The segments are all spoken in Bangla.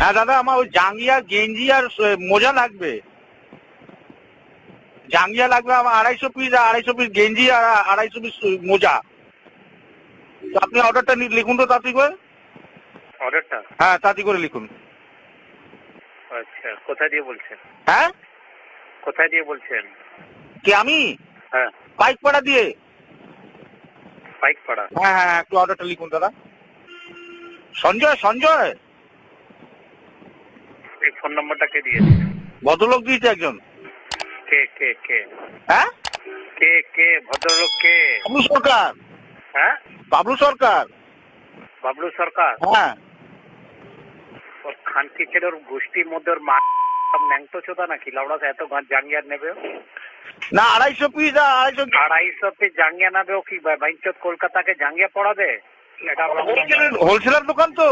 হ্যাঁ দাদা, আমার ওই জাঙ্গিয়া গেঞ্জি আর মোজা লাগবে। জাঙ্গিয়া লাগবে আমার 250 পিস, আর 250 পিস গেঞ্জি আর 250 পিস মোজা। তো আপনি অর্ডারটা লিখুন তো তাড়াতাড়ি করে। অর্ডারটা? হ্যাঁ তাড়াতাড়ি করে লিখুন। আচ্ছা, কোথায় দিয়ে বলছেন? হ্যাঁ কোথায় দিয়ে বলছেন? কি আমি? হ্যাঁ, পাইকপাড়া দিয়ে। পাইকপাড়া। হ্যাঁ হ্যাঁ, একটু অর্ডারটা লিখুন দাদা। সঞ্জয় সঞ্জয় এই ফোন নম্বরটা কে দিয়েছে? ভদ্রলোক দিয়েছে একজন। কে কে কে? হ্যাঁ কে কে ভদ্রলোক কে? বাবলু সরকার। হ্যাঁ, বাবলু সরকার। বাবলু সরকার। হ্যাঁ ওর খানকি ছেলে, ওর গোষ্ঠীর মধ্যে ওর মা ন্যাংটো চোদা নাকি লাউড়া এত জাঙ্গিয়ার নেবে? না 250 পিস আর 250 পিস জাঙ্গিয়া নেবে? ও কি বাইঞ্চত কলকাতাকে জাঙ্গিয়া পড়াবে? এটা হোলসেলার দোকান তো।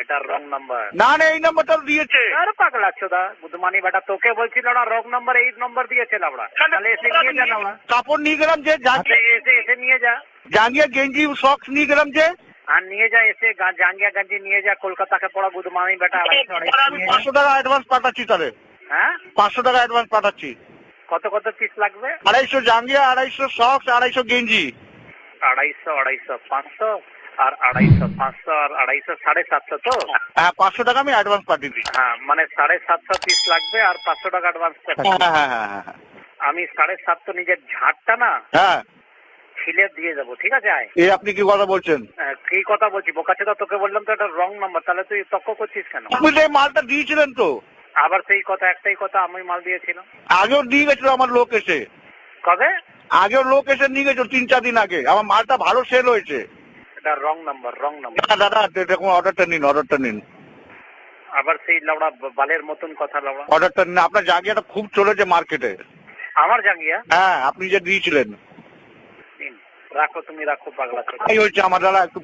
এটা রং নাম্বার। না না, এই নাম্বারটা দিয়েছে। আরে পাগলা চোদা বুধমানি বেটা, তোকে বলছিল না রং নাম্বার, এই নম্বর দিয়েছে লাউড়া। তাহলে এসে নিয়ে যা লাউড়া। কাপড় নিয়ে গেলাম যে এসে নিয়ে যা। জাঙ্গিয়া গেঞ্জি সক্স নিয়ে গেলাম যে। আর নিয়ে যা, এসে জাঙ্গিয়া গঞ্জি নিয়ে যা, কলকাতাকে পড়া বুধমানি বেটা। আমি 500 টাকা অ্যাডভান্স পাঠাচ্ছি তাহলে। হ্যাঁ, 500 টাকা অ্যাডভান্স পাঠাচ্ছি। কত কত পিস লাগবে? 250 জাঙ্গিয়া, 250 সক্স, 250 গেঞ্জি। 250 500 আর 250 500 আর 250 750 তো? হ্যাঁ 500 টাকা আমি অ্যাডভান্স পাঠিয়ে দিচ্ছি। হ্যাঁ, মানে 750 পিস লাগবে আর 500 টাকা অ্যাডভান্স। হ্যাঁ হ্যাঁ হ্যাঁ হ্যাঁ। আমি 750 নিজের ঝাড়টা না হ্যাঁ ছিলে দিয়ে যাবো, ঠিক আছে? আয়। এই আপনি কি কথা বলছেন? কি কথা বলছি বোকাচোদা? তোকে বললাম তো এটা রং নাম্বার, তাহলে তুই তক্ক করছিস কেন? আপনি যে মালটা দিয়েছিলেন তো। আবার সেই কথা, একটাই কথা, আমি মাল দিয়েছিলাম। আগেও দিয়ে গেছিল আমার লোক এসে। কবে? আগেও লোক এসে নিয়ে গেছিল 3-4 দিন আগে। আমার মালটা ভালো সেল হয়েছে। এটা রং নাম্বার, রং নাম্বার। দাদা দেখুন, অর্ডারটা নিন, অর্ডারটা নিন। আবার সেই লাউড়া বালের মতন কথা লাউড়া। অর্ডারটা নিন। আপনার জায়গাটা খুব চলেছে মার্কেটে। আমার জাঙ্গিয়া? হ্যাঁ আপনি যে দিয়েছিলেন। রাখো, তুমি রাখো পাগলা। এই হচ্ছে আমার দাদা একটু